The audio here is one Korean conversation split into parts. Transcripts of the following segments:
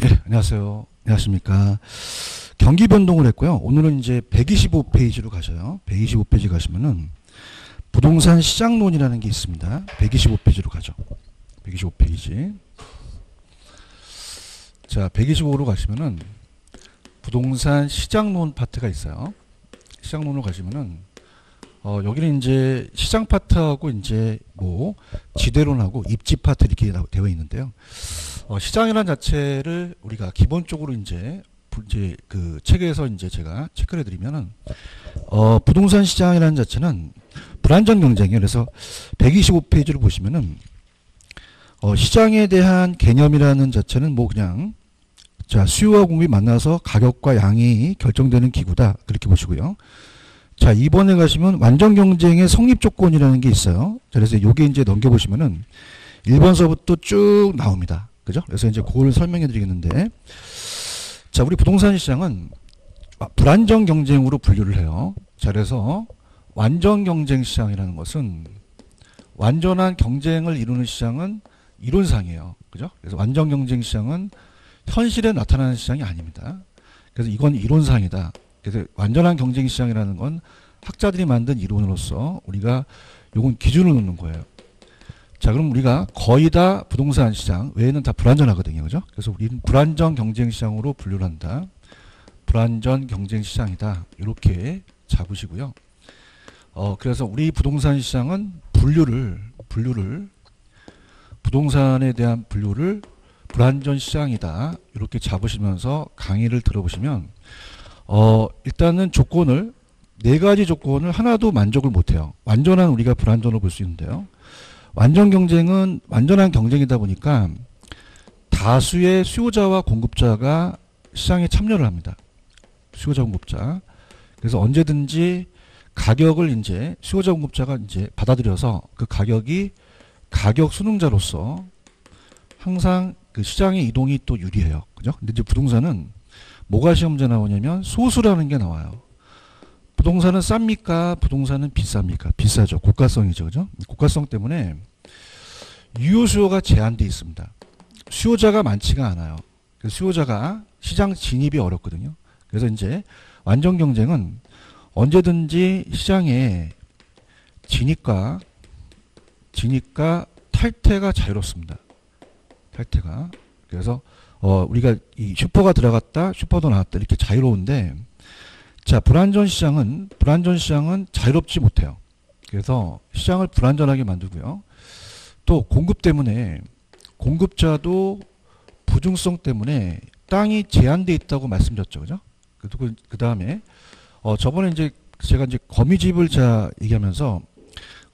예, 안녕하세요. 안녕하십니까. 경기 변동을 했고요. 오늘은 이제 125페이지로 가셔요. 125페이지 가시면은 부동산 시장론이라는 게 있습니다. 125페이지로 가죠. 125페이지. 자, 125로 가시면은 부동산 시장론 파트가 있어요. 시장론으로 가시면은 여기는 이제 시장 파트하고 이제 뭐 지대론하고 입지 파트 이렇게 되어 있는데요. 시장이라는 자체를 우리가 기본적으로 이제 그 책에서 이제 제가 체크를 해드리면은 부동산 시장이라는 자체는 불안정 경쟁이에요. 그래서 125페이지를 보시면은 시장에 대한 개념이라는 자체는 뭐 그냥 자 수요와 공급이 만나서 가격과 양이 결정되는 기구다 그렇게 보시고요. 자, 2번에 가시면 완전 경쟁의 성립 조건이라는 게 있어요. 자, 그래서 요게 이제 넘겨보시면은 1번서부터 쭉 나옵니다. 그죠? 그래서 이제 그걸 설명해 드리겠는데, 자, 우리 부동산 시장은 불안정 경쟁으로 분류를 해요. 자, 그래서 완전 경쟁 시장이라는 것은 완전한 경쟁을 이루는 시장은 이론상이에요. 그죠? 그래서 완전 경쟁 시장은 현실에 나타나는 시장이 아닙니다. 그래서 이건 이론상이다. 그래서 완전한 경쟁 시장이라는 건 학자들이 만든 이론으로서 우리가 요건 기준을 놓는 거예요. 자, 그럼 우리가 거의 다 부동산 시장 외에는 다 불안전하거든요. 그죠? 그래서 우리는 불안전 경쟁 시장으로 분류를 한다. 불안전 경쟁 시장이다. 이렇게 잡으시고요. 그래서 우리 부동산 시장은 분류를 부동산에 대한 분류를 불안전 시장이다. 이렇게 잡으시면서 강의를 들어보시면 일단은 조건을 네 가지 조건을 하나도 만족을 못해요. 완전한 우리가 불안전으로 볼 수 있는데요. 완전 경쟁은 완전한 경쟁이다 보니까 다수의 수요자와 공급자가 시장에 참여를 합니다. 수요자 공급자. 그래서 언제든지 가격을 이제 수요자 공급자가 이제 받아들여서 그 가격이 가격 수능자로서 항상 그 시장의 이동이 또 유리해요. 그죠? 근데 이제 부동산은 뭐가 시험제 나오냐면 소수라는 게 나와요. 부동산은 쌉니까? 부동산은 비쌉니까? 비싸죠. 고가성이죠. 그죠? 고가성 때문에 유효 수요가 제한되어 있습니다. 수요자가 많지가 않아요. 그래서 수요자가 시장 진입이 어렵거든요. 그래서 이제 완전 경쟁은 언제든지 시장에 진입과 탈퇴가 자유롭습니다. 탈퇴가. 그래서 우리가 이 슈퍼가 들어갔다, 슈퍼도 나왔다 이렇게 자유로운데, 자, 불안전 시장은 자유롭지 못해요. 그래서 시장을 불안전하게 만들고요. 또 공급 때문에 공급자도 부중성 때문에 땅이 제한돼 있다고 말씀드렸죠, 그죠? 그 다음에 저번에 이제 제가 이제 거미집을 얘기하면서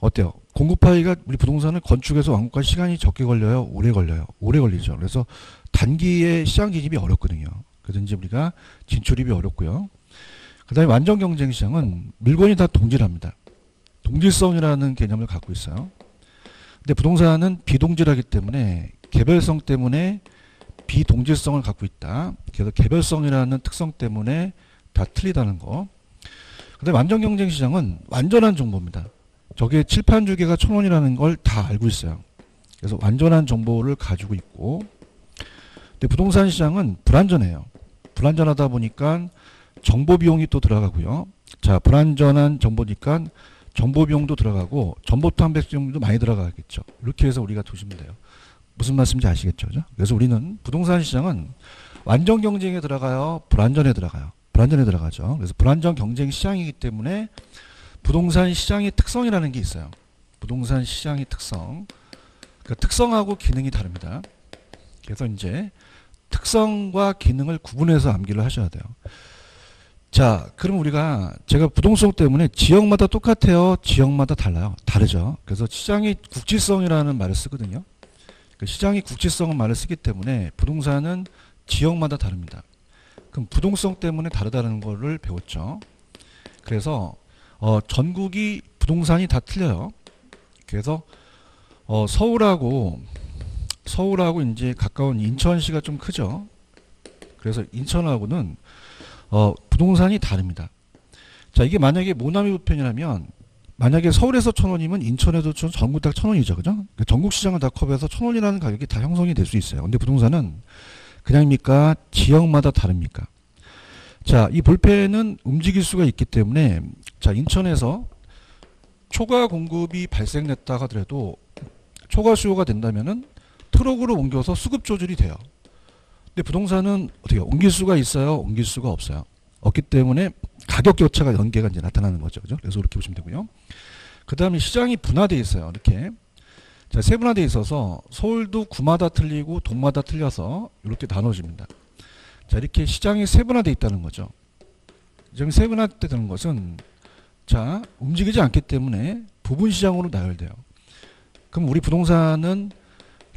어때요? 공급하기가 우리 부동산을 건축해서 완공까지 시간이 적게 걸려요? 오래 걸려요? 오래 걸리죠. 그래서 단기에 시장 진입이 어렵거든요. 그래서 이제 우리가 진출입이 어렵고요. 그 다음에 완전 경쟁 시장은 물건이 다 동질합니다. 동질성이라는 개념을 갖고 있어요. 근데 부동산은 비동질하기 때문에 개별성 때문에 비동질성을 갖고 있다. 그래서 개별성이라는 특성 때문에 다 틀리다는 거. 그 다음에 완전 경쟁 시장은 완전한 정보입니다. 저게 칠판 주기가 1,000원이라는 걸 다 알고 있어요. 그래서 완전한 정보를 가지고 있고, 근데 부동산 시장은 불안전해요. 불안전하다 보니까 정보 비용이 또 들어가고요. 자, 불안전한 정보니까 정보 비용도 들어가고 정보 탐색 비용도 많이 들어가겠죠. 이렇게 해서 우리가 보시면 돼요. 무슨 말씀인지 아시겠죠? 그죠? 그래서 우리는 부동산 시장은 완전 경쟁에 들어가요? 불안전에 들어가요? 불안전에 들어가죠. 그래서 불안전 경쟁 시장이기 때문에 부동산 시장의 특성이라는 게 있어요. 부동산 시장의 특성. 그 특성하고 기능이 다릅니다. 그래서 이제 특성과 기능을 구분해서 암기를 하셔야 돼요. 자, 그럼 제가 부동성 때문에 지역마다 똑같아요? 지역마다 달라요? 다르죠. 그래서 시장의 국지성이라는 말을 쓰거든요. 그 시장의 국지성은 말을 쓰기 때문에 부동산은 지역마다 다릅니다. 그럼 부동성 때문에 다르다는 거를 배웠죠. 그래서 전국이 부동산이 다 틀려요. 그래서 서울하고 이제 가까운 인천시가 좀 크죠. 그래서 인천하고는 부동산이 다릅니다. 자, 이게 만약에 모나미 부편이라면 만약에 서울에서 1,000원이면 인천에도 전국 다 1,000원이죠. 그죠? 전국 시장을 다 커버해서 1,000원이라는 가격이 다 형성이 될 수 있어요. 근데 부동산은 그냥입니까? 지역마다 다릅니까? 자, 이 볼펜은 움직일 수가 있기 때문에 자, 인천에서 초과 공급이 발생됐다 하더라도 초과 수요가 된다면은 트럭으로 옮겨서 수급 조절이 돼요. 근데 부동산은 어떻게 옮길 수가 있어요? 옮길 수가 없어요. 없기 때문에 가격 격차가 연계가 이제 나타나는 거죠. 그죠? 그래서 이렇게 보시면 되고요. 그 다음에 시장이 분화되어 있어요. 이렇게. 자, 세분화되어 있어서 서울도 구마다 틀리고 동마다 틀려서 이렇게 나눠집니다. 자, 이렇게 시장이 세분화되어 있다는 거죠. 시장이 세분화되는 것은 자, 움직이지 않기 때문에 부분 시장으로 나열돼요. 그럼 우리 부동산은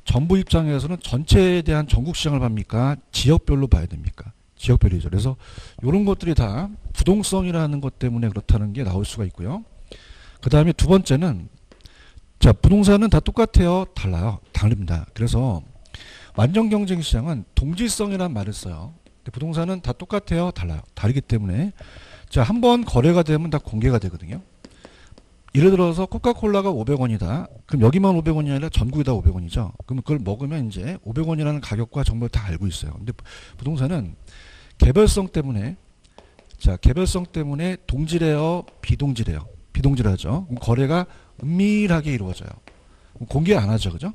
정부 입장에서는 전체에 대한 전국 시장을 봅니까? 지역별로 봐야 됩니까? 지역별이죠. 그래서 이런 것들이 다 부동성이라는 것 때문에 그렇다는 게 나올 수가 있고요. 그 다음에 두 번째는 자, 부동산은 다 똑같아요? 달라요? 다릅니다. 그래서 완전 경쟁 시장은 동질성이라는 말을 써요. 근데 부동산은 다 똑같아요? 달라요? 다르기 때문에 자, 한번 거래가 되면 다 공개가 되거든요. 예를 들어서 코카콜라가 500원이다. 그럼 여기만 500원이 아니라 전국이 다 500원이죠. 그럼 그걸 먹으면 이제 500원이라는 가격과 정보를 다 알고 있어요. 근데 부동산은 개별성 때문에 자, 개별성 때문에 동질해요, 비동질해요. 비동질하죠. 그럼 거래가 은밀하게 이루어져요. 공개 안 하죠. 그죠?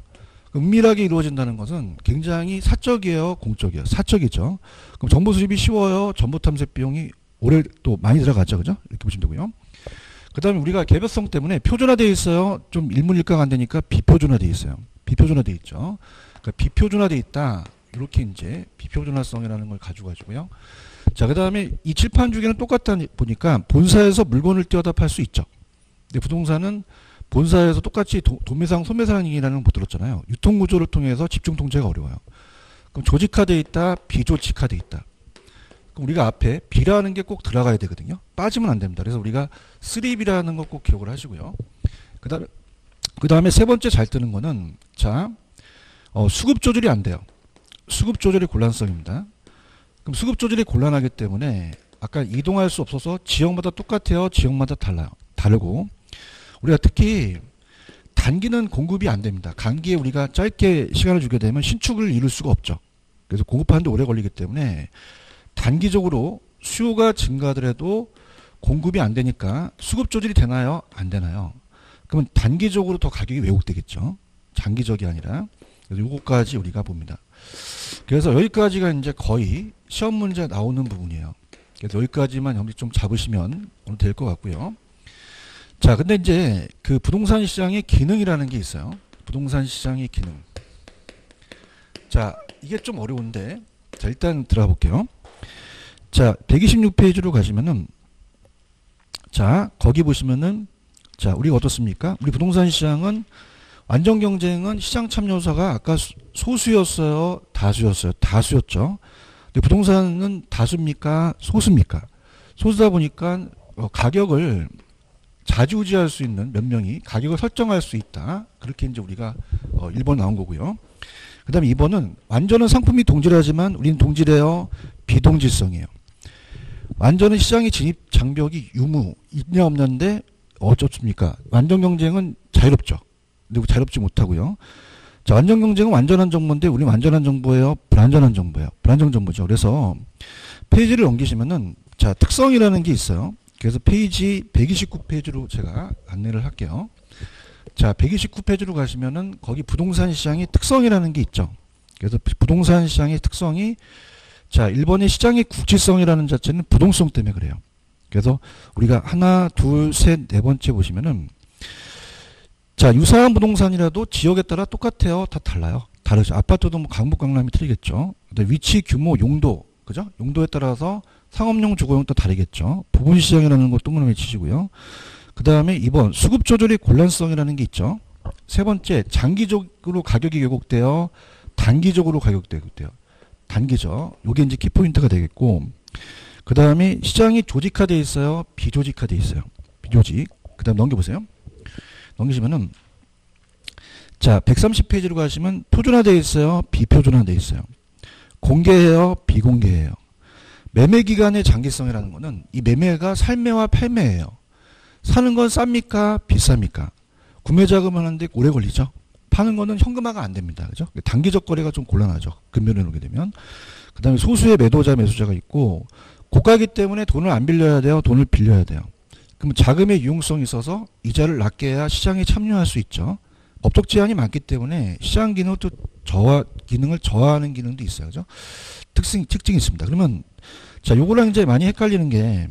은밀하게 이루어진다는 것은 굉장히 사적이에요, 공적이에요. 사적이죠. 그럼 정보 수집이 쉬워요. 정보 탐색 비용이 오래 또 많이 들어가죠. 그죠? 이렇게 보시면 되고요. 그 다음에 우리가 개별성 때문에 표준화되어 있어요. 좀 일문일가가 안 되니까 비표준화되어 있어요. 비표준화되어 있죠. 그러니까 비표준화되어 있다. 이렇게 이제 비표준화성이라는 걸 가지고 가지고요. 자, 그 다음에 이 칠판 주기는 똑같다 보니까 본사에서 물건을 띄워다 팔 수 있죠. 근데 부동산은 본사에서 똑같이 도매상, 소매상이라는 거 못 들었잖아요. 유통구조를 통해서 집중 통제가 어려워요. 그럼 조직화되어 있다, 비조직화되어 있다. 그럼 우리가 앞에 B라는 게 꼭 들어가야 되거든요. 빠지면 안 됩니다. 그래서 우리가 3B라는 거 꼭 기억을 하시고요. 그 다음에 세 번째 잘 뜨는 거는 자, 수급 조절이 안 돼요. 수급 조절이 곤란성입니다. 그럼 수급 조절이 곤란하기 때문에 아까 이동할 수 없어서 지역마다 똑같아요. 지역마다 달라요. 다르고 우리가 특히 단기는 공급이 안 됩니다. 단기에 우리가 짧게 시간을 주게 되면 신축을 이룰 수가 없죠. 그래서 공급하는데 오래 걸리기 때문에 단기적으로 수요가 증가하더라도 공급이 안 되니까 수급 조절이 되나요? 안 되나요? 그러면 단기적으로 더 가격이 왜곡되겠죠. 장기적이 아니라. 그래서 요거까지 우리가 봅니다. 그래서 여기까지가 이제 거의 시험 문제 나오는 부분이에요. 그래서 여기까지만 여러분들이 좀 잡으시면 될 것 같고요. 자, 근데 이제 그 부동산 시장의 기능이라는 게 있어요. 부동산 시장의 기능. 자, 이게 좀 어려운데, 자, 일단 들어가 볼게요. 자, 126페이지로 가시면은, 자, 거기 보시면은, 자, 우리가 어떻습니까? 우리 부동산 시장은 완전 경쟁은 시장 참여자가 아까 소수였어요? 다수였어요? 다수였죠. 근데 부동산은 다수입니까? 소수입니까? 소수다 보니까 가격을 좌지우지할 수 있는 몇 명이 가격을 설정할 수 있다. 그렇게 이제 우리가 1번 나온 거고요. 그 다음에 2번은 완전한 상품이 동질하지만 우리는 동질해요. 비동질성이에요. 완전한 시장의 진입 장벽이 유무 있냐 없냐인데 어쩌습니까? 완전 경쟁은 자유롭죠. 근데 자유롭지 못하고요. 자, 완전 경쟁은 완전한 정보인데 우리는 완전한 정보예요. 불완전한 정보예요. 불완전 정보죠. 그래서 페이지를 넘기시면은 자, 특성이라는 게 있어요. 그래서 페이지 129페이지로 제가 안내를 할게요. 자, 129페이지로 가시면은 거기 부동산 시장의 특성이라는 게 있죠. 그래서 부동산 시장의 특성이 자, 1번의 시장의 국지성이라는 자체는 부동성 때문에 그래요. 그래서 우리가 하나, 둘, 셋, 네 번째 보시면은 자, 유사한 부동산이라도 지역에 따라 똑같아요. 다 달라요. 다르죠. 아파트도 뭐 강북, 강남이 틀리겠죠. 근데 위치, 규모, 용도, 그죠? 용도에 따라서 상업용, 주거용 도 다르겠죠. 부분 시장이라는 것 동그라미 치시고요. 그 다음에 2번 수급 조절의 곤란성이라는 게 있죠. 세 번째 장기적으로 가격이 왜곡돼요. 단기적으로 가격이 왜곡돼요. 단기죠. 요게 이제 키포인트가 되겠고 그 다음에 시장이 조직화되어 있어요. 비조직화되어 있어요. 비조직. 그 다음 넘겨보세요. 넘기시면은 자 130페이지로 가시면 표준화되어 있어요. 비표준화되어 있어요. 공개해요. 비공개해요. 매매 기간의 장기성이라는 거는 이 매매가 살매와 팔매예요. 사는 건 쌉니까? 비쌉니까? 구매 자금 하는데 오래 걸리죠. 파는 거는 현금화가 안 됩니다. 그죠? 단기적 거래가 좀 곤란하죠. 금변에 놓게 되면. 그 다음에 소수의 매도자, 매수자가 있고, 고가이기 때문에 돈을 안 빌려야 돼요? 돈을 빌려야 돼요? 그럼 자금의 유용성이 있어서 이자를 낮게 해야 시장에 참여할 수 있죠. 법적 제한이 많기 때문에 시장 기능을 또 기능을 저하하는 기능도 있어요. 그죠? 특징이 있습니다. 그러면, 자, 요거랑 이제 많이 헷갈리는 게,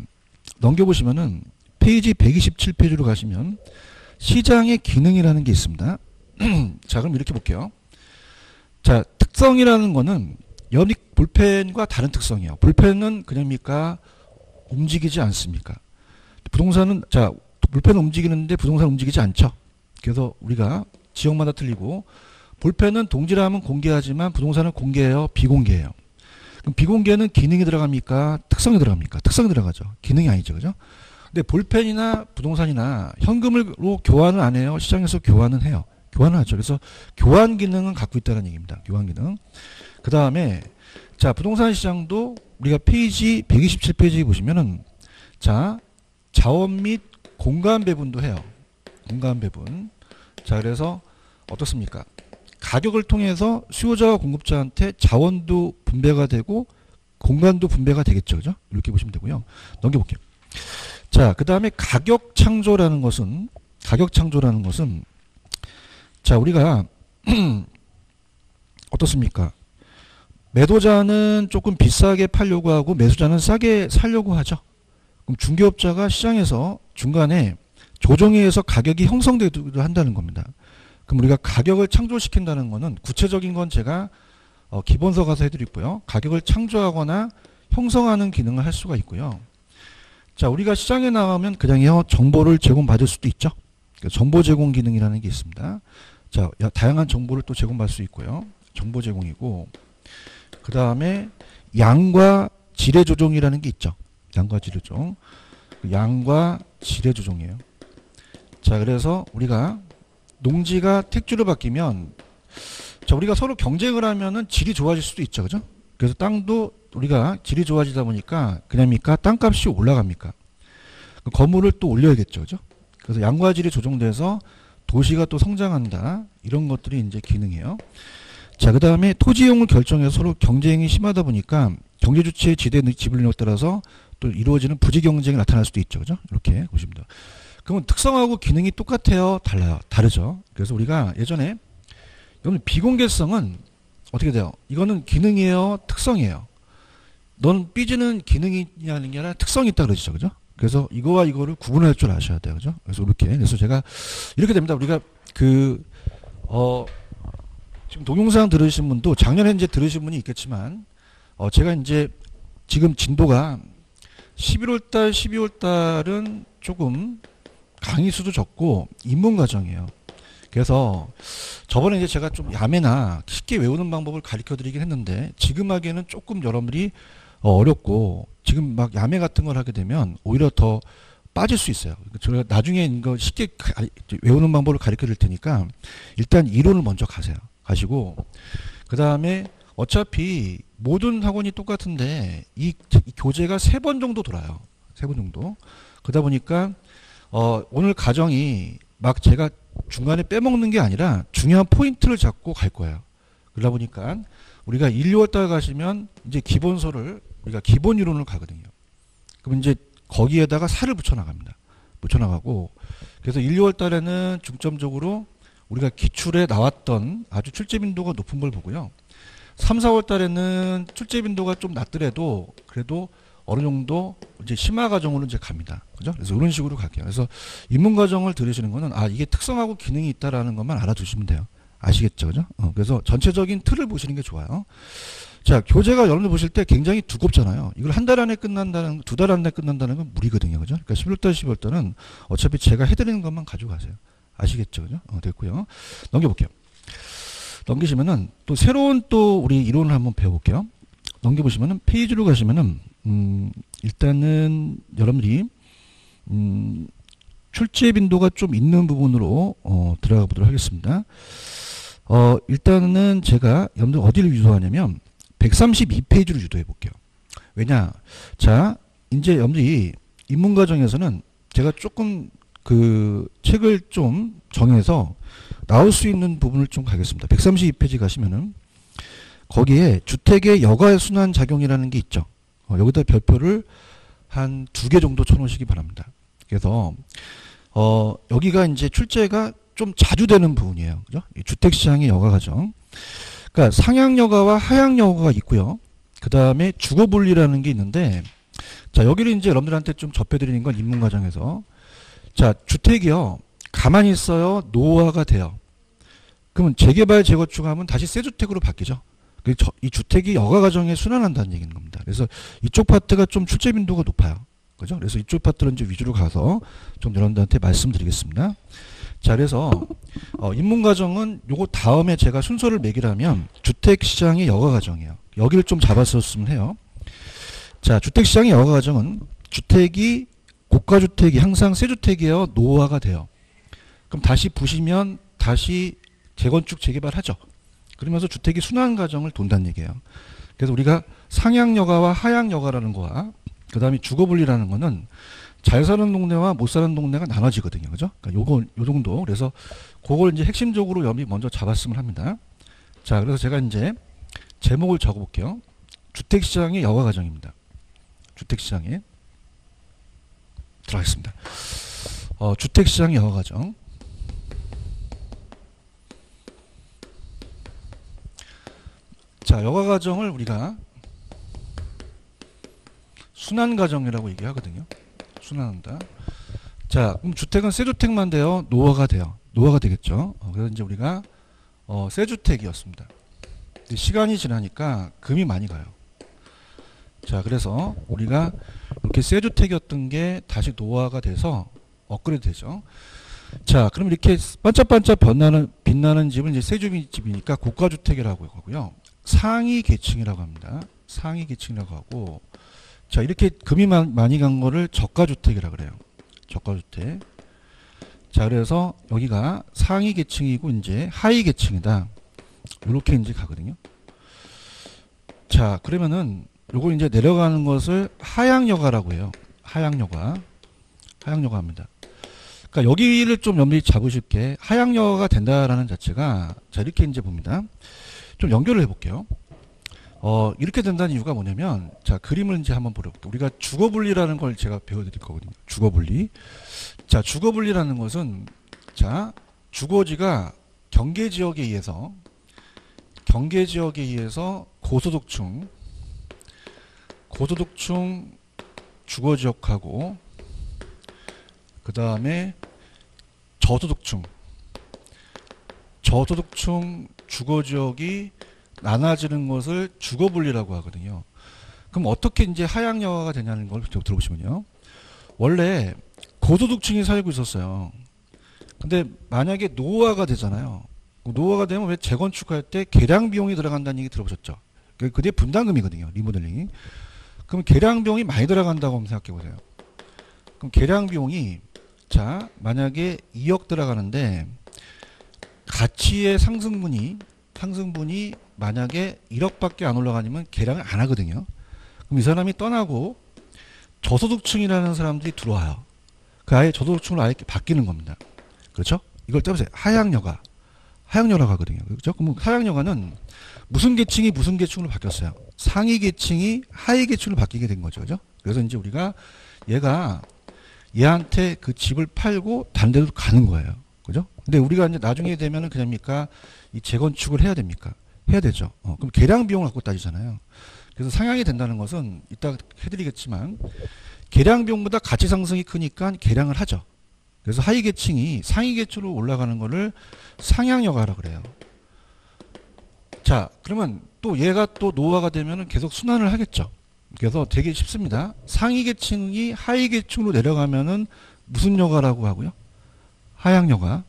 넘겨보시면은, 페이지 127페이지로 가시면, 시장의 기능이라는 게 있습니다. 자, 그럼 이렇게 볼게요. 자, 특성이라는 거는 볼펜과 다른 특성이에요. 볼펜은 그냥입니까? 움직이지 않습니까? 부동산은, 자, 볼펜은 움직이는데 부동산은 움직이지 않죠. 그래서 우리가 지역마다 틀리고, 볼펜은 동질함은 공개하지만 부동산은 공개해요? 비공개해요? 그럼 비공개는 기능이 들어갑니까? 특성이 들어갑니까? 특성이 들어가죠. 기능이 아니죠. 그죠? 근데 볼펜이나 부동산이나 현금으로 교환을 안 해요? 시장에서 교환은 해요. 교환을 하죠. 그래서 교환 기능은 갖고 있다는 얘기입니다. 교환 기능. 그 다음에, 자, 부동산 시장도 우리가 페이지 127페이지 보시면은, 자, 자원 및 공간 배분도 해요. 공간 배분. 자, 그래서 어떻습니까? 가격을 통해서 수요자와 공급자한테 자원도 분배가 되고 공간도 분배가 되겠죠. 그죠? 이렇게 보시면 되고요. 넘겨볼게요. 자, 그 다음에 가격 창조라는 것은, 자, 우리가, 어떻습니까? 매도자는 조금 비싸게 팔려고 하고 매수자는 싸게 사려고 하죠. 그럼 중개업자가 시장에서 중간에 조정에 의해서 가격이 형성되기도 한다는 겁니다. 그럼 우리가 가격을 창조시킨다는 거는 구체적인 건 제가 기본서 가서 해드리고요. 가격을 창조하거나 형성하는 기능을 할 수가 있고요. 자, 우리가 시장에 나가면 그냥요 정보를 제공받을 수도 있죠. 정보 제공 기능이라는 게 있습니다. 자, 다양한 정보를 또 제공받을 수 있고요. 정보 제공이고, 그 다음에 양과 질의 조정이라는 게 있죠. 양과 질의 조정. 양과 질의 조정이에요. 자, 그래서 우리가 농지가 택지로 바뀌면, 자, 우리가 서로 경쟁을 하면은 질이 좋아질 수도 있죠. 그죠? 그래서 땅도 우리가 질이 좋아지다 보니까 그냥입니까? 땅값이 올라갑니까? 건물을 또 올려야겠죠. 그죠? 그래서 양과 질이 조정돼서 도시가 또 성장한다. 이런 것들이 이제 기능이에요. 자, 그 다음에 토지 이용을 결정해서 서로 경쟁이 심하다 보니까 경제 주체의 지대 지불력에 따라서 또 이루어지는 부지 경쟁이 나타날 수도 있죠. 그죠? 이렇게 보시면 돼요. 그러면 특성하고 기능이 똑같아요? 달라요? 다르죠. 그래서 우리가 예전에 여러분 비공개성은 어떻게 돼요? 이거는 기능이에요? 특성이에요? 넌 삐지는 기능이냐는 게 아니라 특성이 있다 그러죠. 그죠? 그래서 이거와 이거를 구분할 줄 아셔야 돼요. 그죠? 그래서 이렇게. 그래서 제가 이렇게 됩니다. 우리가 지금 동영상 들으신 분도 작년에 이제 들으신 분이 있겠지만, 제가 이제 지금 진도가 11월달, 12월달은 조금 강의 수도 적고 입문 과정이에요. 그래서 저번에 이제 제가 좀 야매나 쉽게 외우는 방법을 가르쳐 드리긴 했는데 지금 하기에는 조금 여러분들이 어렵고 지금 막 야매 같은 걸 하게 되면 오히려 더 빠질 수 있어요. 제가 나중에 이거 쉽게 외우는 방법을 가르쳐 드릴 테니까 일단 이론을 먼저 가시고 그 다음에 어차피 모든 학원이 똑같은데 이 교재가 3번 정도 돌아요. 3번 정도. 그러다 보니까 오늘 과정이 막 제가 중간에 빼먹는 게 아니라 중요한 포인트를 잡고 갈 거예요. 그러다 보니까 우리가 1, 2월달 가시면 이제 기본서를 우리가 기본 이론을 가거든요. 그럼 이제 거기에다가 살을 붙여나갑니다. 붙여나가고 그래서 1, 2월달에는 중점적으로 우리가 기출에 나왔던 아주 출제 빈도가 높은 걸 보고요. 3, 4월달에는 출제 빈도가 좀 낮더라도 그래도 어느 정도 이제 심화 과정으로 이제 갑니다. 그죠? 그래서 이런 식으로 갈게요. 그래서 입문 과정을 들으시는 거는 이게 특성하고 기능이 있다라는 것만 알아두시면 돼요. 아시겠죠? 그죠? 그래서 전체적인 틀을 보시는 게 좋아요. 자, 교재가 여러분들 보실 때 굉장히 두껍잖아요. 이걸 한 달 안에 끝난다는, 2달 안에 끝난다는 건 무리거든요. 그죠? 그러니까 11월달, 12월달은 어차피 제가 해드리는 것만 가져가세요. 아시겠죠? 그죠? 됐고요. 넘겨볼게요. 넘기시면은 또 새로운 또 우리 이론을 한번 배워볼게요. 넘겨보시면은 페이지로 가시면은 일단은 여러분들이 출제 빈도가 좀 있는 부분으로 들어가 보도록 하겠습니다. 일단은 제가 여러분들 어디를 유도하냐면 132페이지로 유도해 볼게요. 왜냐? 자, 이제 여러분들이 입문 과정에서는 제가 조금 그 책을 좀 정해서 나올 수 있는 부분을 좀 가겠습니다. 132페이지 가시면은 거기에 주택의 여가 순환 작용이라는 게 있죠. 여기다 별표를 한 2개 정도 쳐놓으시기 바랍니다. 그래서 여기가 이제 출제가 좀 자주 되는 부분이에요. 그죠? 이 주택시장의 여가 과정. 그러니까 상향 여가와 하향 여가가 있고요. 그 다음에 주거 분리라는 게 있는데, 자, 여기를 이제 여러분들한테 좀 접해드리는 건 입문 과정에서, 자, 주택이요, 가만히 있어요, 노후화가 돼요. 그러면 재개발 재건축하면 다시 새 주택으로 바뀌죠. 이 주택이 여가 과정에 순환한다는 얘기인 겁니다. 그래서 이쪽 파트가 좀 출제 빈도가 높아요. 그죠? 그래서 이쪽 파트는 좀 위주로 가서 좀 여러분들한테 말씀드리겠습니다. 자, 그래서 입문 과정은 요거 다음에 제가 순서를 매기라면 주택 시장의 여가 과정이에요. 여기를 좀 잡았었으면 해요. 자, 주택 시장의 여가 과정은 주택이 고가 주택이 항상 새 주택이에요. 노후화가 돼요. 그럼 다시 부시면 다시 재건축 재개발하죠. 그러면서 주택이 순환 과정을 돈다는 얘기예요. 그래서 우리가 상향 여가와 하향 여가라는 거와 그 다음에 주거 분리라는 거는 잘 사는 동네와 못 사는 동네가 나눠지거든요. 그죠? 그러니까 요 정도. 그래서 그걸 이제 핵심적으로 여러분이 먼저 잡았으면 합니다. 자, 그래서 제가 이제 제목을 적어 볼게요. 주택시장의 여가 과정입니다. 주택시장에 들어가겠습니다. 주택시장의 여가 과정. 자, 여가 과정을 우리가 순환 과정이라고 얘기하거든요. 순환한다. 자, 그럼 주택은 새 주택만 돼요? 노후화가 돼요? 노후화가 되겠죠. 그래서 이제 우리가 새 주택이었습니다. 시간이 지나니까 금이 많이 가요. 자, 그래서 우리가 이렇게 새 주택이었던 게 다시 노후화가 돼서 업그레이드 되죠. 자, 그럼 이렇게 반짝반짝 빛나는 집은 이제 새 집이니까 고가주택이라고 하고요. 상위 계층이라고 합니다. 상위 계층이라고 하고, 자, 이렇게 금이 많이 간 거를 저가주택이라고 그래요. 저가주택. 자, 그래서 여기가 상위 계층이고 이제 하위 계층이다. 이렇게 이제 가거든요. 자, 그러면은 요거 이제 내려가는 것을 하향여가라고 해요. 하향여가. 하향여가입니다. 그러니까 여기를 좀 염두에 잡으실 게 하향여가가 된다라는 자체가, 자, 이렇게 이제 봅니다. 좀 연결을 해볼게요. 이렇게 된다는 이유가 뭐냐면, 자, 그림을 이제 한번 보려볼게요. 우리가 주거분리라는 걸 제가 배워드릴 거거든요. 주거분리. 자, 주거분리라는 것은, 자, 주거지가 경계지역에 의해서 고소득층 주거지역하고, 그 다음에 저소득층 주거지역이 나눠지는 것을 주거분리라고 하거든요. 그럼 어떻게 이제 하향여가가 되냐는 걸 들어보시면요. 원래 고소득층이 살고 있었어요. 근데 만약에 노후화가 되잖아요. 노후화가 되면 왜 재건축할 때 개량 비용이 들어간다는 얘기 들어보셨죠? 그게 분담금이거든요. 리모델링이. 그럼 개량 비용이 많이 들어간다고 한번 생각해 보세요. 그럼 개량 비용이, 자, 만약에 2억 들어가는데 가치의 상승분이 만약에 1억밖에 안 올라가면 개량을 안 하거든요. 그럼 이 사람이 떠나고 저소득층이라는 사람들이 들어와요. 그 아예 저소득층으로 아예 바뀌는 겁니다. 그렇죠? 이걸 떠보세요. 하향여가가 하거든요. 그렇죠? 그럼 하향여가는 무슨 계층이 무슨 계층으로 바뀌었어요? 상위 계층이 하위 계층으로 바뀌게 된 거죠. 그죠? 그래서 이제 우리가 얘한테 그 집을 팔고 다른 데로 가는 거예요. 그죠? 근데 우리가 이제 나중에 되면은 그냥입니까? 이 재건축을 해야 됩니까? 해야 되죠. 그럼 개량 비용을 갖고 따지잖아요. 그래서 상향이 된다는 것은 이따 해드리겠지만 개량 비용보다 가치 상승이 크니까 개량을 하죠. 그래서 하위 계층이 상위 계층으로 올라가는 거를 상향여가라고 그래요. 자, 그러면 또 얘가 또 노후화가 되면은 계속 순환을 하겠죠. 그래서 되게 쉽습니다. 상위 계층이 하위 계층으로 내려가면은 무슨 여가라고 하고요? 하향여가.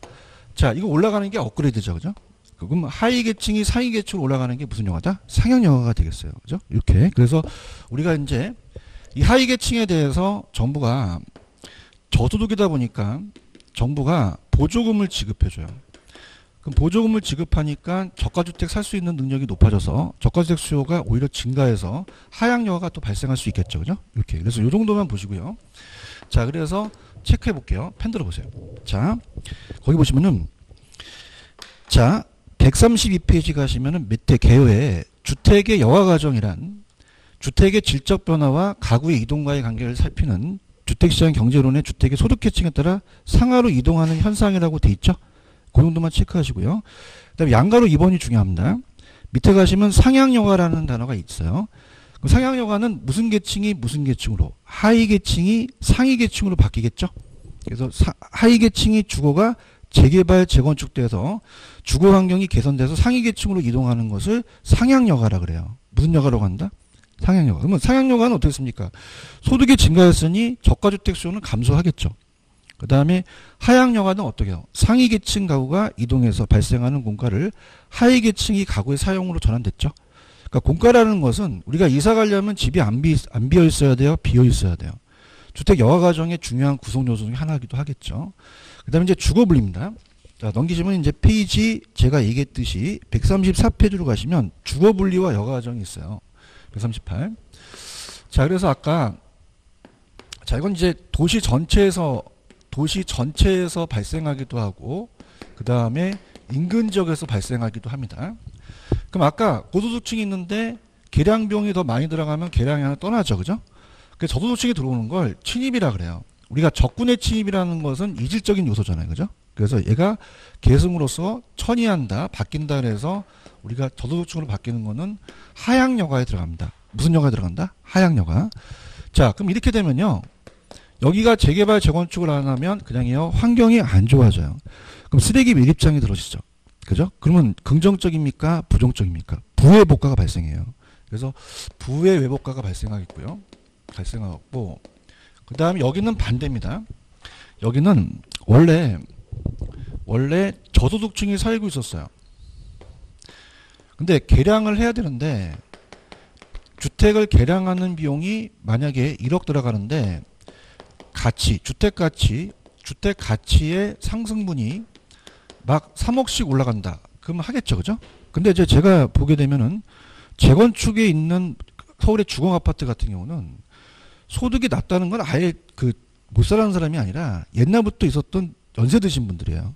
자, 이거 올라가는 게 업그레이드죠. 그죠? 그럼 하위 계층이 상위 계층으로 올라가는 게 무슨 여가다? 상향여가가 되겠어요. 그죠? 이렇게. 그래서 우리가 이제 이 하위 계층에 대해서 정부가 저소득이다 보니까 정부가 보조금을 지급해줘요. 그럼 보조금을 지급하니까 저가주택 살 수 있는 능력이 높아져서 저가주택 수요가 오히려 증가해서 하향여가가 또 발생할 수 있겠죠. 그죠? 이렇게. 그래서 이 정도만 보시고요. 자, 그래서 체크해 볼게요. 펜 들어보세요. 자, 거기 보시면은 자, 132페이지 가시면은 밑에 개요에 주택의 여가과정이란 주택의 질적 변화와 가구의 이동과의 관계를 살피는 주택시장 경제론의 주택의 소득계층에 따라 상하로 이동하는 현상이라고 돼 있죠. 그 정도만 체크하시고요. 그 다음에 양가로 2번이 중요합니다. 밑에 가시면 상향여가라는 단어가 있어요. 그럼 상향여가는 무슨 계층이 무슨 계층으로, 하위 계층이 상위 계층으로 바뀌겠죠. 그래서 하위 계층이 주거가 재개발, 재건축돼서 주거 환경이 개선돼서 상위 계층으로 이동하는 것을 상향여가라 그래요. 무슨 여가라고 한다? 상향여가. 그러면 상향여가는 어떻습니까? 소득이 증가했으니 저가주택 수요는 감소하겠죠. 그 다음에 하향여가는 어떻게 해요? 상위 계층 가구가 이동해서 발생하는 공가를 하위 계층이 가구의 사용으로 전환됐죠. 그러니까 공가라는 것은 우리가 이사 가려면 집이 안 비어 있어야 돼요? 비어 있어야 돼요? 주택 여가 과정의 중요한 구성 요소 중에 하나이기도 하겠죠. 그 다음에 이제 주거 분리입니다. 자, 넘기시면 이제 페이지 제가 얘기했듯이 134페이지로 가시면 주거 분리와 여가 과정이 있어요. 138. 자, 그래서 아까 자, 이건 이제 도시 전체에서 발생하기도 하고 그 다음에 인근 지역에서 발생하기도 합니다. 그럼 아까 고소득층이 있는데 계량비용이 더 많이 들어가면 계량이 하나 떠나죠. 그죠? 그래서 저소득층이 들어오는 걸 침입이라 그래요. 우리가 적군의 침입이라는 것은 이질적인 요소잖아요. 그죠? 그래서 얘가 계승으로서 천이한다, 바뀐다 그래서 우리가 저소득층으로 바뀌는 거는 하향여가에 들어갑니다. 무슨 여가에 들어간다? 하향여가. 자, 그럼 이렇게 되면요. 여기가 재개발, 재건축을 안 하면 그냥요. 환경이 안 좋아져요. 그럼 쓰레기 밀입장이 들어오시죠. 그죠? 그러면 긍정적입니까? 부정적입니까? 부의 복과가 발생해요. 그래서 부의 외복과가 발생하겠고요. 발생하고 그 다음에 여기는 반대입니다. 여기는 원래 저소득층이 살고 있었어요. 근데 개량을 해야 되는데 주택을 개량하는 비용이 만약에 1억 들어가는데 주택 가치의 상승분이 막 3억씩 올라간다. 그러면 하겠죠. 그죠? 근데 이제 제가 보게 되면은 재건축에 있는 서울의 주공 아파트 같은 경우는 소득이 낮다는 건 아예 못 살아는 사람이 아니라 옛날부터 있었던 연세 드신 분들이에요.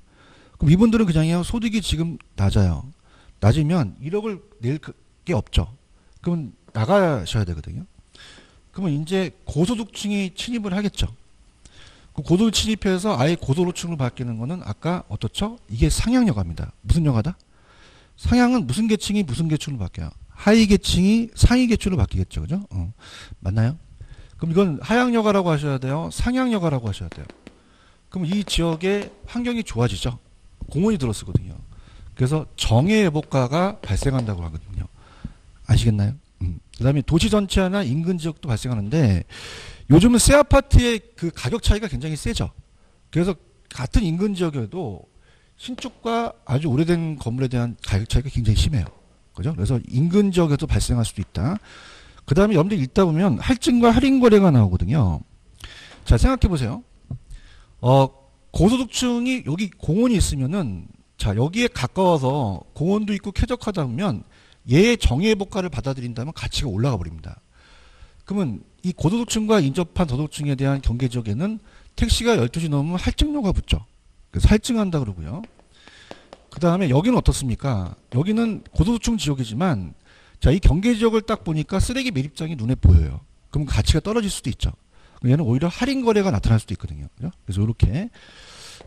그럼 이분들은 그냥요. 소득이 지금 낮아요. 낮으면 1억을 낼 게 없죠. 그러면 나가셔야 되거든요. 그러면 이제 고소득층이 침입을 하겠죠. 고소를 침입해서 아예 고소득층으로 바뀌는 거는 아까 어떻죠? 이게 상향여가입니다. 무슨 여가다? 상향은 무슨 계층이 무슨 계층으로 바뀌어요? 하위 계층이 상위 계층으로 바뀌겠죠. 그죠? 맞나요? 그럼 이건 하향여가라고 하셔야 돼요? 상향여가라고 하셔야 돼요? 그럼 이 지역의 환경이 좋아지죠? 공원이 들어서거든요. 그래서 정해회복가가 발생한다고 하거든요. 아시겠나요? 그 다음에 도시 전체나 인근 지역도 발생하는데 요즘은 새 아파트의 그 가격 차이가 굉장히 세죠. 그래서 같은 인근 지역에도 신축과 아주 오래된 건물에 대한 가격 차이가 굉장히 심해요. 그죠? 그래서 인근 지역에도 발생할 수도 있다. 그 다음에 여러분들 읽다 보면 할증과 할인 거래가 나오거든요. 자, 생각해 보세요. 고소득층이 여기 공원이 있으면은 자, 여기에 가까워서 공원도 있고 쾌적하다 보면 얘의 정해회복가를 받아들인다면 가치가 올라가 버립니다. 그러면 이 고소득층과 인접한 저소득층에 대한 경계 지역에는 택시가 12시 넘으면 할증료가 붙죠. 그래서 할증한다 그러고요. 그 다음에 여기는 어떻습니까? 여기는 고소득층 지역이지만 자, 이 경계 지역을 딱 보니까 쓰레기 매립장이 눈에 보여요. 그럼 가치가 떨어질 수도 있죠. 얘는 오히려 할인 거래가 나타날 수도 있거든요. 그죠? 그래서 이렇게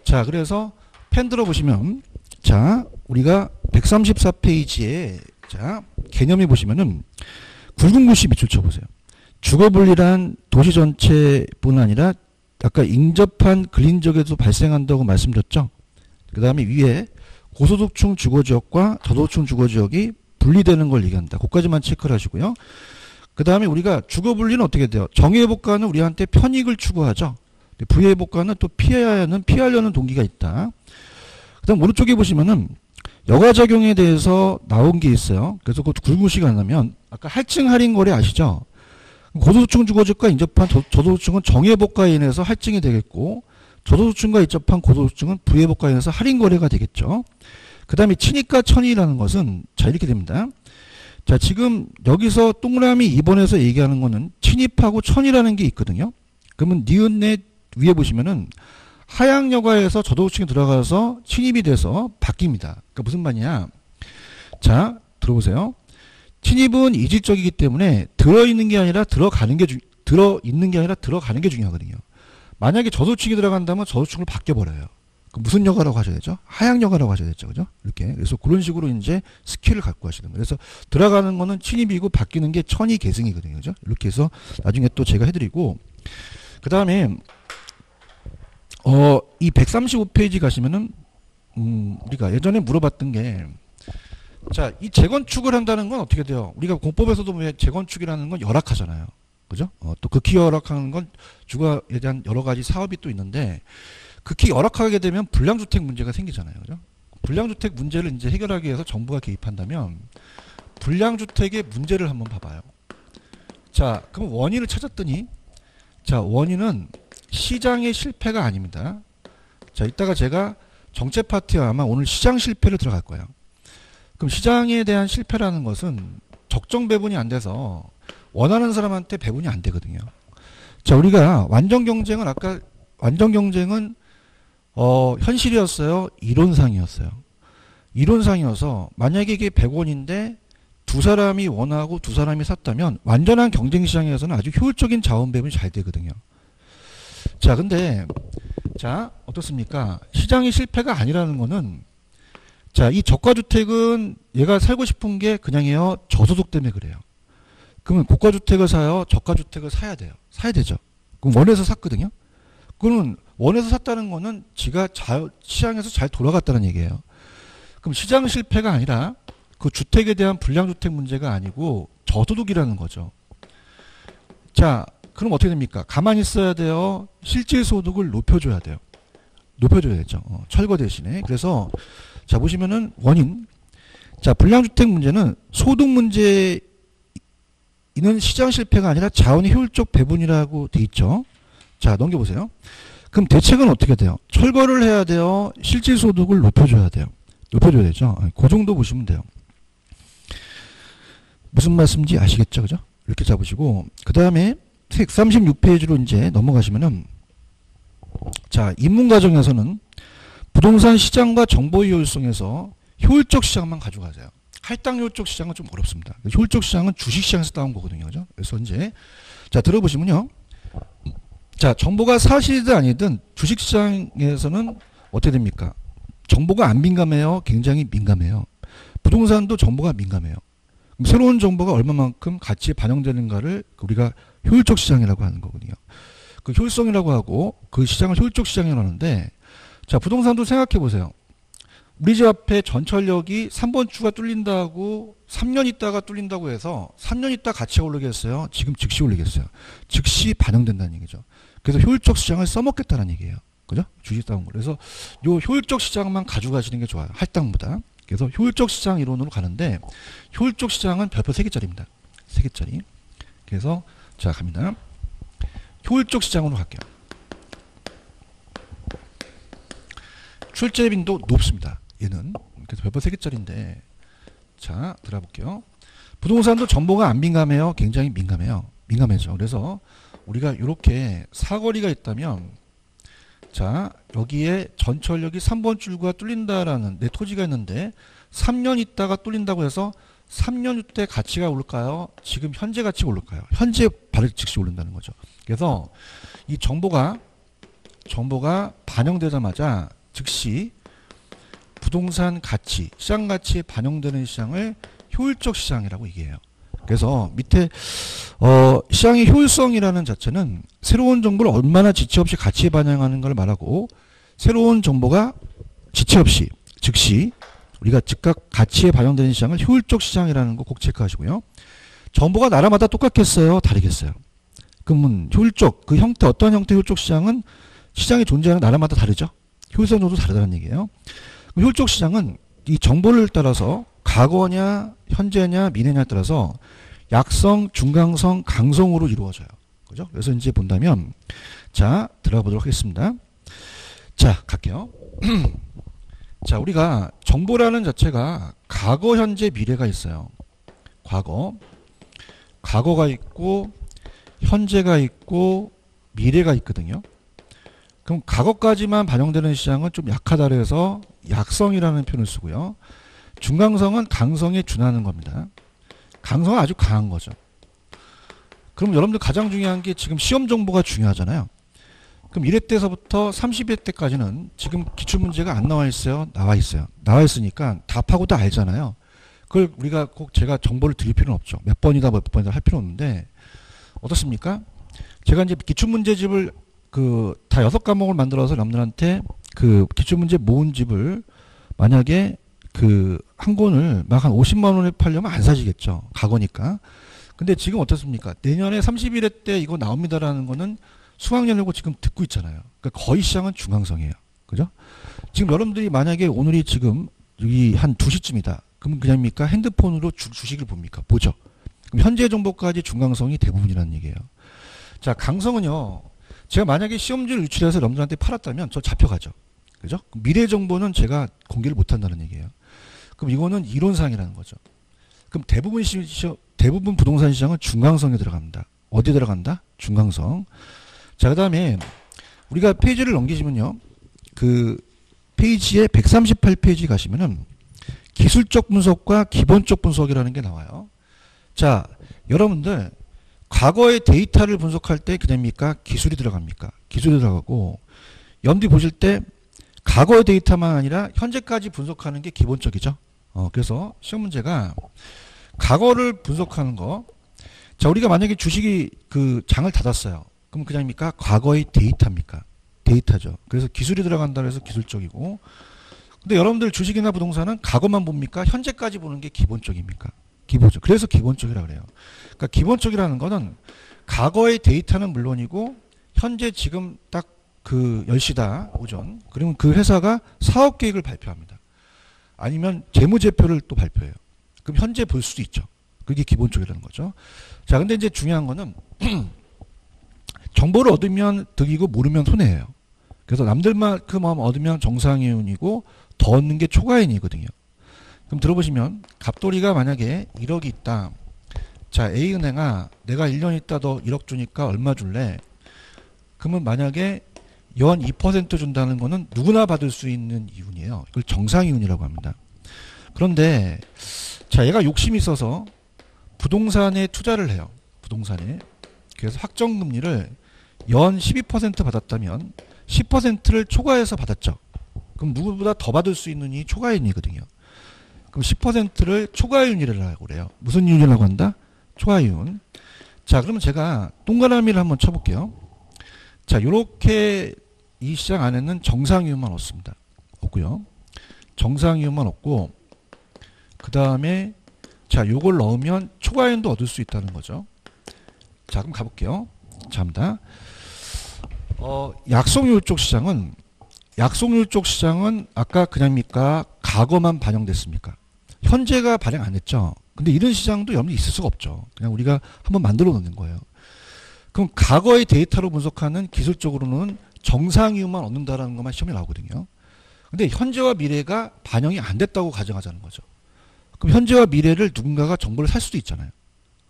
자, 그래서 펜 들어보시면 자, 우리가 134페이지에 자, 개념해 보시면은 굵은 글씨 밑줄 쳐보세요. 주거분리란 도시 전체뿐 아니라 아까 인접한 근린지역에도 발생한다고 말씀드렸죠. 그 다음에 위에 고소득층 주거지역과 저소득층 주거지역이 분리되는 걸 얘기한다. 그것까지만 체크를 하시고요. 그 다음에 우리가 주거분리는 어떻게 돼요? 정해회복가는 우리한테 편익을 추구하죠. 부해회복가는 또 피하려는 동기가 있다. 그 다음 오른쪽에 보시면은 여가작용에 대해서 나온 게 있어요. 그래서 그것도 굵은 시간 나면 아까 할증 할인 거래 아시죠? 고소득층 주거지역과 인접한 저소득층은 정해회복가에 인해서 할증이 되겠고 저소득층과 인접한 고소득층은 부해회복가에 인해서 할인 거래가 되겠죠. 그 다음에 친입과 천이라는 것은 자 이렇게 됩니다. 자, 지금 여기서 동그라미 2번에서 얘기하는 거는 친입하고 천이라는 게 있거든요. 그러면 니은의 위에 보시면은 하향여가에서 저도층에 들어가서 침입이 돼서 바뀝니다. 그러니까 무슨 말이냐? 자, 들어보세요. 침입은 이질적이기 때문에 들어있는 게 아니라 들어가는 게 중요하거든요. 만약에 저소층이 들어간다면 저소층을 바뀌어버려요. 무슨 여가라고 하셔야 되죠? 하향여가라고 하셔야 되죠. 그죠? 이렇게. 그래서 그런 식으로 이제 스킬을 갖고 하시는 거예요. 그래서 들어가는 거는 침입이고 바뀌는 게 천이계승이거든요. 그죠? 이렇게 해서 나중에 또 제가 해드리고, 그 다음에, 이 135페이지 가시면은, 우리가 예전에 물어봤던 게, 자, 이 재건축을 한다는 건 어떻게 돼요? 우리가 공법에서도 왜 재건축이라는 건 열악하잖아요. 그죠? 또 극히 열악한 건 주거에 대한 여러 가지 사업이 또 있는데, 극히 열악하게 되면 불량주택 문제가 생기잖아요. 그죠? 불량주택 문제를 이제 해결하기 위해서 정부가 개입한다면, 불량주택의 문제를 한번 봐봐요. 자, 그럼 원인을 찾았더니, 자, 원인은 시장의 실패가 아닙니다. 자, 이따가 제가 정책 파트에 아마 오늘 시장 실패를 들어갈 거예요. 그럼 시장에 대한 실패라는 것은 적정 배분이 안 돼서 원하는 사람한테 배분이 안 되거든요. 자, 우리가 완전 경쟁은 현실이었어요? 이론상이었어요? 이론상이어서 만약에 이게 100원인데 두 사람이 원하고 두 사람이 샀다면 완전한 경쟁 시장에서는 아주 효율적인 자원 배분이 잘 되거든요. 자, 근데 자, 어떻습니까? 시장이 실패가 아니라는 거는, 자, 이 저가주택은 얘가 살고 싶은 게 그냥이에요. 저소득 때문에 그래요. 그러면 고가주택을 사요? 저가주택을 사야 돼요. 사야 되죠. 그럼 원해서 샀거든요. 그러면 원해서 샀다는 거는 지가 시장에서 잘 돌아갔다는 얘기예요. 그럼 시장 실패가 아니라 그 주택에 대한 불량주택 문제가 아니고 저소득이라는 거죠. 자, 그럼 어떻게 됩니까? 가만히 있어야 돼요. 실질 소득을 높여줘야 돼요. 높여줘야죠. 철거 대신에. 그래서 자, 보시면은 원인. 자, 불량주택 문제는 소득 문제는 시장 실패가 아니라 자원의 효율적 배분이라고 돼 있죠. 자, 넘겨보세요. 그럼 대책은 어떻게 돼요? 철거를 해야 돼요. 실질 소득을 높여줘야 돼요. 높여줘야 되죠. 그 정도 보시면 돼요. 무슨 말씀인지 아시겠죠? 그죠? 이렇게 잡으시고, 그 다음에 136페이지로 이제 넘어가시면은, 자, 입문과정에서는 부동산 시장과 정보 효율성에서 효율적 시장만 가져가세요. 할당 효율적 시장은 좀 어렵습니다. 효율적 시장은 주식 시장에서 따온 거거든요. 그죠? 그래서 이제, 자, 들어보시면요. 자, 정보가 사실이든 아니든 주식 시장에서는 어떻게 됩니까? 정보가 안 민감해요? 굉장히 민감해요. 부동산도 정보가 민감해요. 그럼 새로운 정보가 얼마만큼 가치에 반영되는가를 우리가 효율적 시장이라고 하는 거거든요. 그 효율성이라고 하고 그 시장을 효율적 시장이라고 하는데, 자, 부동산도 생각해 보세요. 우리 집 앞에 전철역이 3번 추가 뚫린다고 3년 있다가 뚫린다고 해서 3년 있다 가치가 오르겠어요? 지금 즉시 오르겠어요? 즉시 반영된다는 얘기죠. 그래서 효율적 시장을 써먹겠다는 얘기예요. 그죠? 주식 따온 거. 그래서 요 효율적 시장만 가져가시는 게 좋아요. 할당보다. 그래서 효율적 시장 이론으로 가는데, 효율적 시장은 별표 3개짜리입니다. 3개짜리. 그래서 자, 갑니다. 효율적 시장으로 갈게요. 출제 빈도 높습니다. 얘는. 그래서 별표 3개짜리인데, 자, 들어볼게요. 부동산도 정보가 안 민감해요? 굉장히 민감해요. 민감해져. 그래서 우리가 이렇게 사거리가 있다면, 자, 여기에 전철역이 3번 출구가 뚫린다라는 내 토지가 있는데 3년 있다가 뚫린다고 해서 3년 때 가치가 오를까요? 지금 현재 가치가 오를까요? 현재 바로 즉시 오른다는 거죠. 그래서 이 정보가 반영되자마자 즉시 부동산 가치, 시장 가치에 반영되는 시장을 효율적 시장이라고 얘기해요. 그래서 밑에 시장의 효율성이라는 자체는 새로운 정보를 얼마나 지체 없이 가치에 반영하는 걸 말하고, 새로운 정보가 지체 없이 즉시 우리가 즉각 가치에 반영되는 시장을 효율적 시장이라는 거 꼭 체크하시고요. 정보가 나라마다 똑같겠어요? 다르겠어요? 그러면 효율적, 그 형태, 어떤 형태의 효율적 시장은 시장이 존재하는 나라마다 다르죠? 효율성도 다르다는 얘기예요. 효율적 시장은 이 정보를 따라서 과거냐, 현재냐, 미래냐에 따라서 약성, 중강성, 강성으로 이루어져요. 그죠? 그래서 이제 본다면, 자, 들어가 보도록 하겠습니다. 자, 갈게요. 자, 우리가 정보라는 자체가 과거, 현재, 미래가 있어요. 과거가 있고, 현재가 있고, 미래가 있거든요. 그럼 과거까지만 반영되는 시장은 좀 약하다 그래서 약성이라는 표현을 쓰고요. 중강성은 강성에 준하는 겁니다. 강성은 아주 강한 거죠. 그럼 여러분들 가장 중요한 게 지금 시험 정보가 중요하잖아요. 그럼 1회 때서부터 30회 때까지는 지금 기출문제가 안 나와 있어요? 나와 있어요. 나와 있으니까 답하고 다 알잖아요. 그걸 우리가 꼭 제가 정보를 드릴 필요는 없죠. 몇 번이다 몇 번이다 할 필요 없는데 어떻습니까? 제가 이제 기출문제집을 다 6과목을 만들어서 여러분들한테 그 기출문제 모은집을 만약에 한 권을 막 한 50만 원에 팔려면 안 사시겠죠. 과거니까. 근데 지금 어떻습니까? 내년에 31회 때 이거 나옵니다라는 거는 수학연구고 지금 듣고 있잖아요. 그러니까 거의 시장은 중강성이에요. 그죠? 지금 여러분들이 만약에 오늘이 지금 여기 한 2시쯤이다. 그럼 그냥입니까? 핸드폰으로 주식을 봅니까? 보죠. 그럼 현재 정보까지 중강성이 대부분이라는 얘기예요. 자, 강성은요. 제가 만약에 시험지를 유출해서 여러분들한테 팔았다면 저 잡혀가죠. 그죠? 미래 정보는 제가 공개를 못한다는 얘기예요. 그럼 이거는 이론상이라는 거죠. 그럼 대부분 부동산 시장은 중강성에 들어갑니다. 어디에 들어간다? 중강성. 자, 그 다음에 우리가 페이지를 넘기시면요. 페이지에 138페이지 가시면은 기술적 분석과 기본적 분석이라는 게 나와요. 자, 여러분들 과거의 데이터를 분석할 때 그냥입니까? 기술이 들어갑니까? 기술이 들어가고 염두에 보실 때 과거의 데이터만 아니라 현재까지 분석하는 게 기본적이죠. 그래서 시험 문제가 과거를 분석하는 거. 자, 우리가 만약에 주식이 장을 닫았어요. 그럼 그냥입니까? 과거의 데이터입니까? 데이터죠. 그래서 기술이 들어간다 해서 기술적이고. 근데 여러분들 주식이나 부동산은 과거만 봅니까? 현재까지 보는 게 기본적입니까? 기본적. 그래서 기본적이라 그래요. 그러니까 기본적이라는 거는 과거의 데이터는 물론이고 현재 지금 딱 10시다 오전. 그러면 그 회사가 사업 계획을 발표합니다. 아니면 재무제표를 또 발표해요. 그럼 현재 볼 수도 있죠. 그게 기본적이라는 거죠. 자, 근데 이제 중요한 거는 정보를 얻으면 득이고 모르면 손해예요. 그래서 남들만큼 얻으면 정상이윤이고 더 얻는 게 초과이윤이거든요. 그럼 들어보시면 갑돌이가 만약에 1억이 있다. 자, A은행아 내가 1년 있다 너 1억 주니까 얼마 줄래? 그러면 만약에 연 2% 준다는 거는 누구나 받을 수 있는 이윤이에요. 이걸 정상이윤이라고 합니다. 그런데 자, 얘가 욕심이 있어서 부동산에 투자를 해요. 부동산에. 그래서 확정금리를 연 12% 받았다면 10%를 초과해서 받았죠. 그럼 누구보다 더 받을 수 있는 이 초과이윤이거든요. 그럼 10%를 초과이윤이라고 그래요. 무슨 이윤이라고 한다? 초과이윤. 자, 그러면 제가 동그라미를 한번 쳐볼게요. 자, 요렇게 이 시장 안에는 정상이윤만 얻습니다. 없고요. 정상이윤만 얻고 그 다음에 자, 요걸 넣으면 초과이윤도 얻을 수 있다는 거죠. 자, 그럼 가볼게요. 자입니다. 약속률 쪽 시장은 아까 그냥입니까? 과거만 반영됐습니까? 현재가 반영 안 했죠. 근데 이런 시장도 여러분이 있을 수가 없죠. 그냥 우리가 한번 만들어 놓는 거예요. 그럼 과거의 데이터로 분석하는 기술적으로는 정상이윤만 얻는다라는 것만 시험에 나오거든요. 근데 현재와 미래가 반영이 안 됐다고 가정하자는 거죠. 그럼 현재와 미래를 누군가가 정보를 살 수도 있잖아요.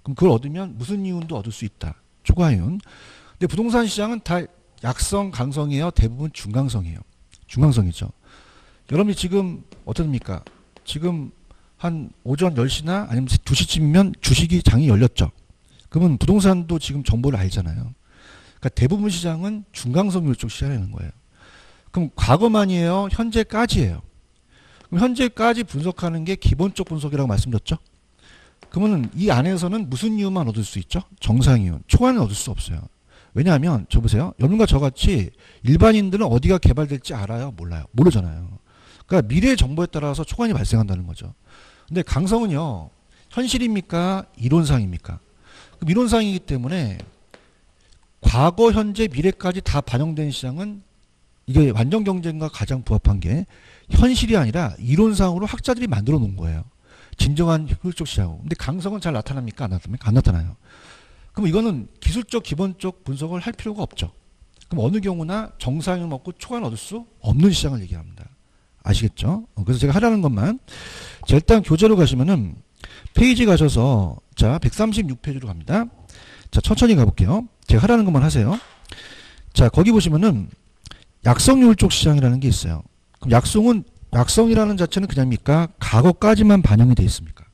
그럼 그걸 얻으면 무슨 이윤도 얻을 수 있다. 초과이윤. 근데 부동산 시장은 다 약성, 강성이에요. 대부분 중강성이에요. 중강성이죠. 여러분이 지금 어떻습니까? 지금 한 오전 10시나 아니면 2시쯤이면 주식이 장이 열렸죠. 그러면 부동산도 지금 정보를 알잖아요. 그러니까 대부분 시장은 중강성률 쪽 시장이라는 거예요. 그럼 과거만이에요? 현재까지예요? 그럼 현재까지 분석하는 게 기본적 분석이라고 말씀드렸죠? 그러면 이 안에서는 무슨 이윤만 얻을 수 있죠? 정상이윤. 초과는 얻을 수 없어요. 왜냐하면 저 보세요. 여러분과 저같이 일반인들은 어디가 개발될지 알아요? 몰라요? 모르잖아요. 그러니까 미래의 정보에 따라서 초과이 발생한다는 거죠. 근데 강성은요. 현실입니까? 이론상입니까? 그럼 이론상이기 때문에 과거, 현재, 미래까지 다 반영된 시장은 이게 완전 경쟁과 가장 부합한 게 현실이 아니라 이론상으로 학자들이 만들어 놓은 거예요. 진정한 효율적 시장. 근데 강성은 잘 나타납니까? 안 나타납니까? 안 나타나요. 그럼 이거는 기술적 기본적 분석을 할 필요가 없죠. 그럼 어느 경우나 정상을 먹고 초과는 얻을 수 없는 시장을 얘기합니다. 아시겠죠? 그래서 제가 하라는 것만. 자, 일단 교재로 가시면은 페이지 가셔서 자 136페이지로 갑니다. 자, 천천히 가볼게요. 제가 하라는 것만 하세요. 자, 거기 보시면은 약성효율적 시장이라는 게 있어요. 그럼 약성이라는 자체는 그냥입니까? 과거까지만 반영이 되어 있습니까?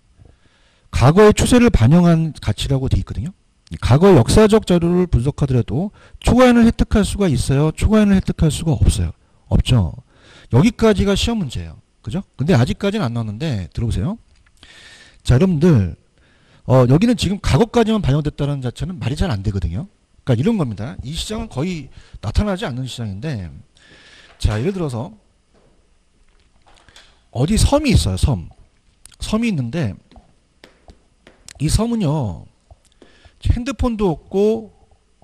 과거의 추세를 반영한 가치라고 되어 있거든요. 과거 역사적 자료를 분석하더라도 초과인을 획득할 수가 있어요? 초과인을 획득할 수가 없어요? 없죠. 여기까지가 시험 문제예요. 그죠? 근데 아직까지는 안 나왔는데 들어보세요. 자, 여러분들 여기는 지금 과거까지만 반영됐다는 자체는 말이 잘 안 되거든요. 그러니까 이런 겁니다. 이 시장은 거의 나타나지 않는 시장인데, 자, 예를 들어서 어디 섬이 있어요. 섬이 있는데 이 섬은요, 핸드폰도 없고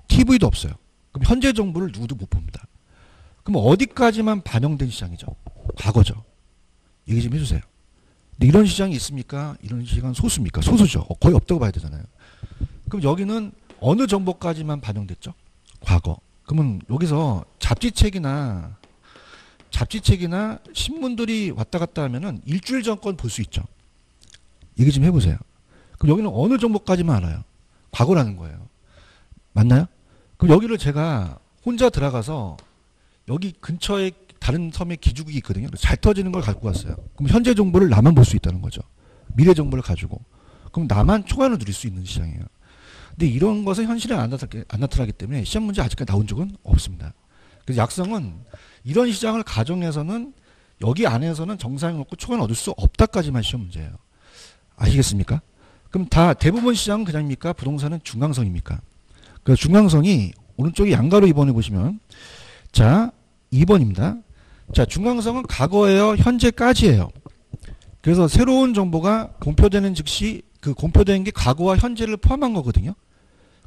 TV도 없어요. 그럼 현재 정보를 누구도 못 봅니다. 그럼 어디까지만 반영된 시장이죠? 과거죠. 얘기 좀 해주세요. 근데 이런 시장이 있습니까? 이런 시장은 소수입니까? 소수죠. 거의 없다고 봐야 되잖아요. 그럼 여기는 어느 정보까지만 반영됐죠? 과거. 그러면 여기서 잡지책이나 신문들이 왔다 갔다 하면은 일주일 전 건 볼 수 있죠. 얘기 좀 해보세요. 그럼 여기는 어느 정보까지만 알아요? 과거라는 거예요. 맞나요? 그럼 여기를 제가 혼자 들어가서 여기 근처에 다른 섬에 기지국이 있거든요. 잘 터지는 걸 갖고 왔어요. 그럼 현재 정보를 나만 볼 수 있다는 거죠. 미래 정보를 가지고. 그럼 나만 초과를 누릴 수 있는 시장이에요. 근데 이런 것은 현실에 안 나타나기 때문에 시험 문제 아직까지 나온 적은 없습니다. 그래서 약성은 이런 시장을 가정해서는 여기 안에서는 정상이 없고 초과는 얻을 수 없다까지만 시험 문제예요. 아시겠습니까? 그럼 다 대부분 시장은 그냥입니까? 부동산은 중강성입니까? 그 중강성이 오른쪽에 양가로 2번에 보시면, 자, 2번입니다. 자, 중강성은 과거예요, 현재까지예요. 그래서 새로운 정보가 공표되는 즉시 그 공표된 게 과거와 현재를 포함한 거거든요.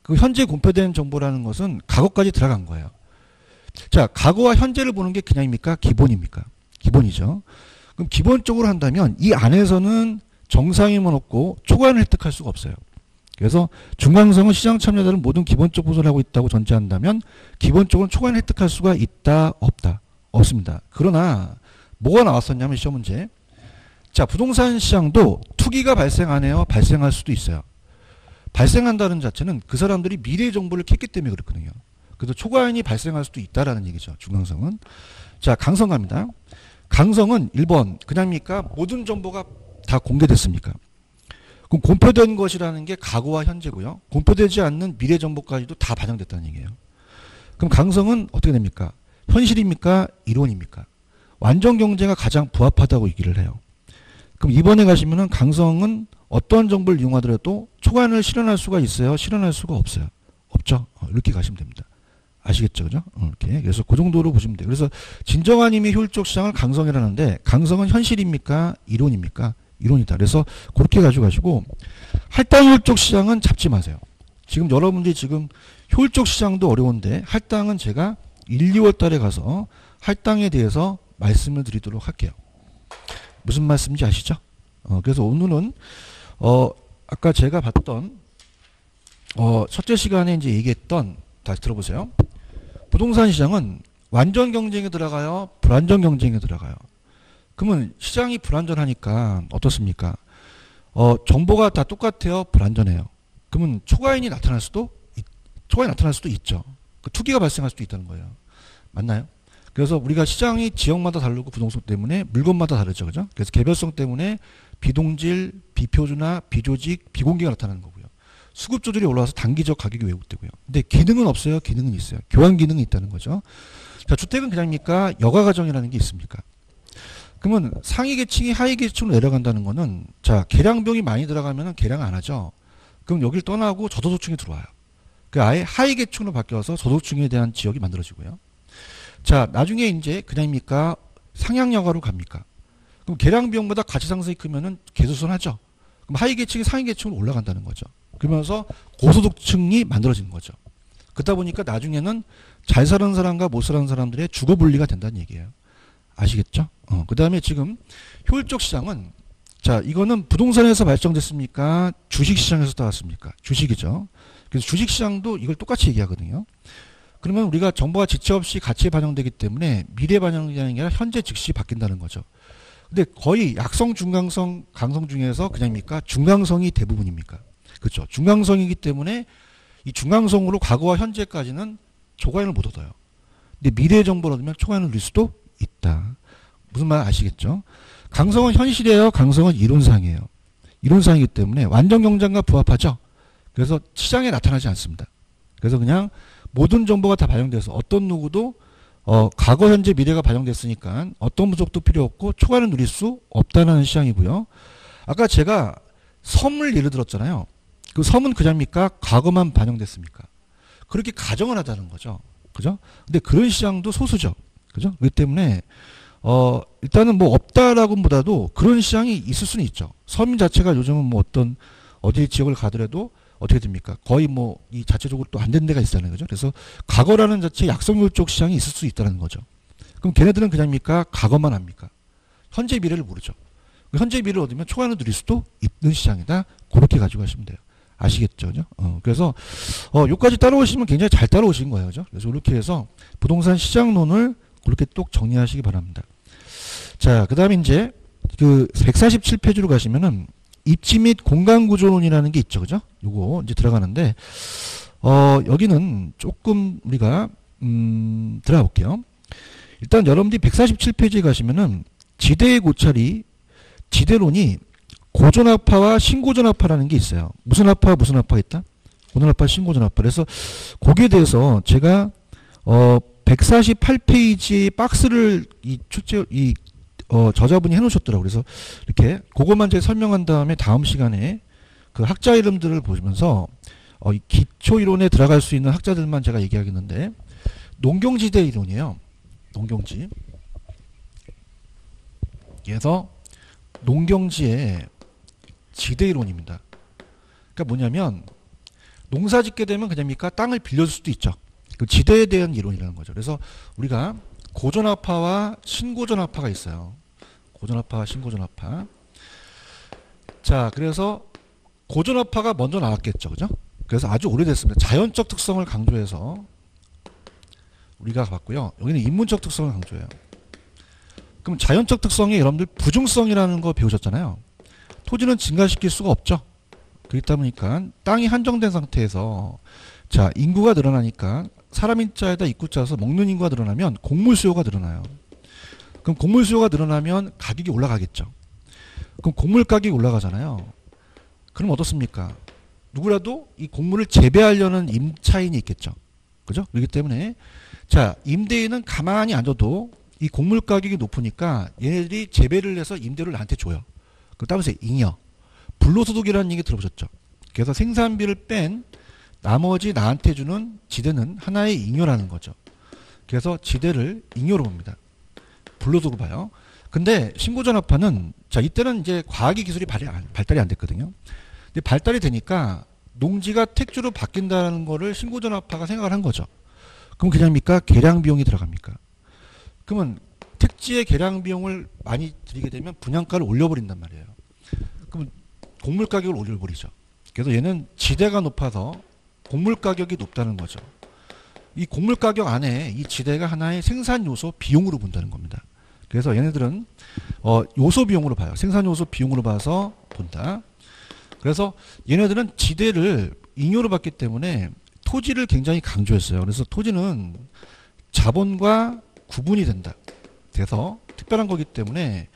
그 현재 공표된 정보라는 것은 과거까지 들어간 거예요. 자, 과거와 현재를 보는 게 그냥입니까? 기본입니까? 기본이죠. 그럼 기본적으로 한다면 이 안에서는 정상이면 없고 초과인을 획득할 수가 없어요. 그래서 중강성은 시장 참여자들은 모든 기본적 보수를 하고 있다고 전제한다면 기본적으로 초과인을 획득할 수가 있다, 없다? 없습니다. 그러나 뭐가 나왔었냐면 시험 문제. 자, 부동산 시장도 투기가 발생 안 해요? 발생할 수도 있어요. 발생한다는 자체는 그 사람들이 미래 정보를 캤기 때문에 그렇거든요. 그래서 초과인이 발생할 수도 있다라는 얘기죠. 중강성은. 자, 강성 갑니다. 강성은 1번 그냥입니까? 모든 정보가 다 공개됐습니까? 그럼 공표된 것이라는 게 과거와 현재고요. 공표되지 않는 미래 정보까지도 다 반영됐다는 얘기예요. 그럼 강성은 어떻게 됩니까? 현실입니까? 이론입니까? 완전 경제가 가장 부합하다고 얘기를 해요. 그럼 이번에 가시면은 강성은 어떤 정보를 이용하더라도 초과인을 실현할 수가 있어요? 실현할 수가 없어요? 없죠? 이렇게 가시면 됩니다. 아시겠죠? 그죠? 이렇게. 그래서 그 정도로 보시면 돼요. 그래서 진정한 의미 효율적 시장을 강성이라는데 강성은 현실입니까? 이론입니까? 이론이다. 그래서 그렇게 가지고 할당 효율적 시장은 잡지 마세요. 지금 여러분들이 지금 효율적 시장도 어려운데 할당은 제가 1, 2월 달에 가서 할당에 대해서 말씀을 드리도록 할게요. 무슨 말씀인지 아시죠? 그래서 오늘은 아까 제가 봤던 첫째 시간에 이제 얘기했던 다시 들어보세요. 부동산 시장은 완전 경쟁에 들어가요? 불완전 경쟁에 들어가요? 그러면 시장이 불완전하니까 어떻습니까? 정보가 다 똑같아요? 불완전해요? 그러면 초과인이 나타날 수도 있죠. 그 투기가 발생할 수도 있다는 거예요. 맞나요? 그래서 우리가 시장이 지역마다 다르고 부동산 때문에 물건마다 다르죠. 그죠? 그래서 개별성 때문에 비동질, 비표준화, 비조직, 비공개가 나타나는 거고요. 수급 조절이 올라와서 단기적 가격이 왜곡되고요. 근데 기능은 없어요? 기능은 있어요. 교환 기능이 있다는 거죠. 자, 주택은 그냥입니까? 여가가정이라는 게 있습니까? 그러면 상위 계층이 하위 계층으로 내려간다는 거는 자, 계량병이 많이 들어가면 계량 안 하죠. 그럼 여기를 떠나고 저소득층이 들어와요. 그 아예 하위 계층으로 바뀌어서 저소득층에 대한 지역이 만들어지고요. 자, 나중에 이제 그냥입니까? 상향 여가로 갑니까? 그럼 계량 비용보다 가치 상승이 크면은 개수선하죠. 그럼 하위 계층이 상위 계층으로 올라간다는 거죠. 그러면서 고소득층이 만들어지는 거죠. 그러다 보니까 나중에는 잘 사는 사람과 못 사는 사람들의 주거 분리가 된다는 얘기예요. 아시겠죠? 그 다음에 지금 효율적 시장은 자, 이거는 부동산에서 발전됐습니까? 주식시장에서 나왔습니까? 주식이죠. 그래서 주식시장도 이걸 똑같이 얘기하거든요. 그러면 우리가 정보가 지체 없이 가치에 반영되기 때문에 미래 반영이 아니라 현재 즉시 바뀐다는 거죠. 근데 거의 약성, 중강성, 강성 중에서 그냥입니까? 중강성이 대부분입니까? 그렇죠. 중강성이기 때문에 이 중강성으로 과거와 현재까지는 초과인을 못 얻어요. 근데 미래의 정보를 얻으면 초과이론을 누릴 수도 있다. 무슨 말 아시겠죠? 강성은 현실이에요. 강성은 이론상이에요. 이론상이기 때문에 완전 경쟁과 부합하죠. 그래서 시장에 나타나지 않습니다. 그래서 그냥 모든 정보가 다 반영돼서 어떤 누구도 과거, 현재, 미래가 반영됐으니까 어떤 분석도 필요 없고 초과를 누릴 수 없다는 시장이고요. 아까 제가 섬을 예를 들었잖아요. 그 섬은 그냥입니까? 과거만 반영됐습니까? 그렇게 가정을 하자는 거죠. 그죠? 근데 그런 시장도 소수죠. 그죠? 그렇기 때문에 일단은 뭐 없다라고 보다도 그런 시장이 있을 수는 있죠. 서민 자체가 요즘은 뭐 어떤 어디 지역을 가더라도 어떻게 됩니까? 거의 뭐 이 자체적으로 또 안 된 데가 있다는 거죠. 그래서 과거라는 자체 약성률 쪽 시장이 있을 수 있다는 거죠. 그럼 걔네들은 그냥입니까? 과거만 합니까? 현재 미래를 모르죠. 현재 미래를 얻으면 초과는 누릴 수도 있는 시장이다. 그렇게 가지고 가시면 돼요. 아시겠죠? 그죠? 그래서 여기까지 따라오시면 굉장히 잘 따라오신 거예요. 그죠? 그래서 이렇게 해서 부동산 시장론을 그렇게 똑 정리하시기 바랍니다. 자, 그 다음에 이제 그 147페이지로 가시면은 입지 및 공간 구조론이라는 게 있죠. 그죠? 요거 이제 들어가는데, 여기는 조금 우리가, 들어가 볼게요. 일단 여러분들이 147페이지에 가시면은 지대의 고찰이, 지대론이 고전압파와 신고전압파라는 게 있어요. 무슨 압파와 무슨 압파가 있다? 고전압파, 신고전압파. 그래서 거기에 대해서 제가, 148페이지 박스를 저자분이 해놓으셨더라고요. 그래서 이렇게 그것만 제가 설명한 다음에 다음 시간에 그 학자 이름들을 보시면서 이 기초 이론에 들어갈 수 있는 학자들만 제가 얘기하겠는데 농경지대 이론이에요. 농경지. 그래서 농경지의 지대 이론입니다. 그러니까 뭐냐면 농사 짓게 되면 그냥입니까? 땅을 빌려줄 수도 있죠. 그 지대에 대한 이론이라는 거죠. 그래서 우리가 고전압파와 신고전압파가 있어요. 고전압파와 신고전압파. 자, 그래서 고전압파가 먼저 나왔겠죠. 그죠? 그래서 아주 오래됐습니다. 자연적 특성을 강조해서 우리가 봤고요. 여기는 인문적 특성을 강조해요. 그럼 자연적 특성이 여러분들 부중성이라는 거 배우셨잖아요. 토지는 증가시킬 수가 없죠. 그렇다 보니까 땅이 한정된 상태에서 자, 인구가 늘어나니까 사람 인자에다 입구 짜서 먹는 인구가 늘어나면 곡물 수요가 늘어나요. 그럼 곡물 수요가 늘어나면 가격이 올라가겠죠. 그럼 곡물 가격이 올라가잖아요. 그럼 어떻습니까? 누구라도 이 곡물을 재배하려는 임차인이 있겠죠. 그죠? 그렇기 때문에 자, 임대인은 가만히 앉아도 이 곡물 가격이 높으니까 얘네들이 재배를 해서 임대료를 나한테 줘요. 그 따라서 잉여. 불로소득이라는 얘기 들어보셨죠? 그래서 생산비를 뺀 나머지 나한테 주는 지대는 하나의 잉여라는 거죠. 그래서 지대를 잉여로 봅니다. 불로소득으로 봐요. 근데 신고전압파는 자, 이때는 이제 과학의 기술이 발달이 안 됐거든요. 근데 발달이 되니까 농지가 택지로 바뀐다는 거를 신고전압파가 생각을 한 거죠. 그럼 그냥입니까? 계량 비용이 들어갑니까? 그러면 택지의 계량 비용을 많이 들이게 되면 분양가를 올려버린단 말이에요. 그럼 곡물 가격을 올려버리죠. 그래서 얘는 지대가 높아서 곡물 가격이 높다는 거죠. 이 곡물 가격 안에 이 지대가 하나의 생산 요소 비용으로 본다는 겁니다. 그래서 얘네들은 요소 비용으로 봐요. 생산 요소 비용으로 봐서 본다. 그래서 얘네들은 지대를 잉여로 봤기 때문에 토지를 굉장히 강조했어요. 그래서 토지는 자본과 구분이 된다. 돼서 특별한 거기 때문에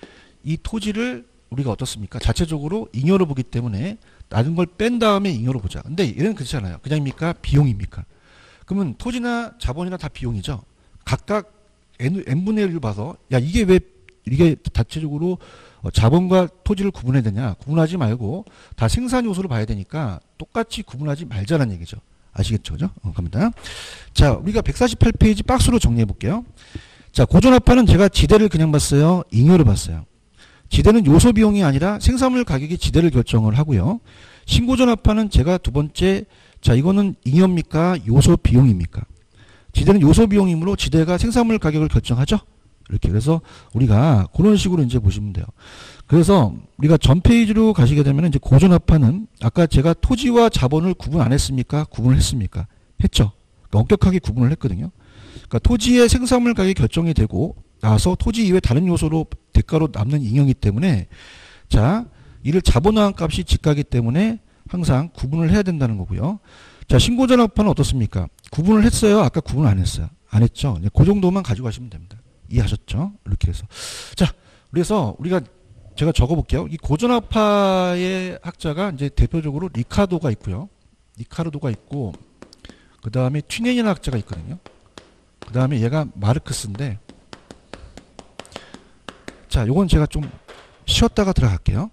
이 토지를 우리가 어떻습니까? 자체적으로 잉여로 보기 때문에 낮은 걸 뺀 다음에 잉여로 보자. 근데 얘는 그렇지 않아요. 그냥입니까? 비용입니까? 그러면 토지나 자본이나 다 비용이죠. 각각 n분의 1을 봐서 야, 이게 왜 이게 자체적으로 자본과 토지를 구분해야 되냐? 구분하지 말고 다 생산 요소를 봐야 되니까 똑같이 구분하지 말자는 얘기죠. 아시겠죠? 그죠? 갑니다. 자, 우리가 148페이지 박스로 정리해 볼게요. 자, 고전압파는 제가 지대를 그냥 봤어요. 잉여를 봤어요. 지대는 요소 비용이 아니라 생산물 가격이 지대를 결정을 하고요. 신고전압파는 제가 두 번째, 자, 이거는 잉여입니까? 요소 비용입니까? 지대는 요소 비용이므로 지대가 생산물 가격을 결정하죠. 이렇게. 그래서 우리가 그런 식으로 이제 보시면 돼요. 그래서 우리가 전 페이지로 가시게 되면 이제 고전압파는 아까 제가 토지와 자본을 구분 안 했습니까? 구분을 했습니까? 했죠. 그러니까 엄격하게 구분을 했거든요. 그러니까 토지의 생산물 가격이 결정이 되고 나서 토지 이외 다른 요소로 대가로 남는 잉여이기 때문에 자, 이를 자본화한 값이 지가기 때문에 항상 구분을 해야 된다는 거고요. 자, 신고전압파는 어떻습니까? 구분을 했어요? 아까 구분을 안 했어요? 안 했죠? 그 정도만 가지고 가시면 됩니다. 이해하셨죠? 이렇게 해서. 자, 그래서 우리가 제가 적어볼게요. 이 고전학파의 학자가 이제 대표적으로 리카르도가 있고요. 리카르도가 있고, 그 다음에 튀네인 학자가 있거든요. 그 다음에 얘가 마르크스인데, 자, 요건 제가 좀 쉬었다가 들어갈게요.